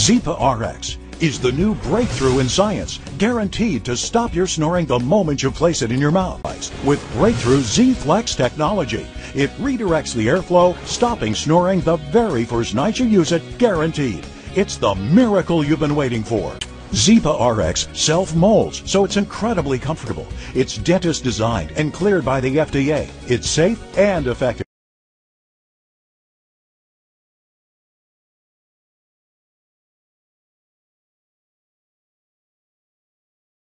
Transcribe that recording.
Zypa RX is the new breakthrough in science, guaranteed to stop your snoring the moment you place it in your mouth. With breakthrough Z-Flex technology, it redirects the airflow, stopping snoring the very first night you use it, guaranteed. It's the miracle you've been waiting for. Zypa RX self-molds, so it's incredibly comfortable. It's dentist designed and cleared by the FDA. It's safe and effective.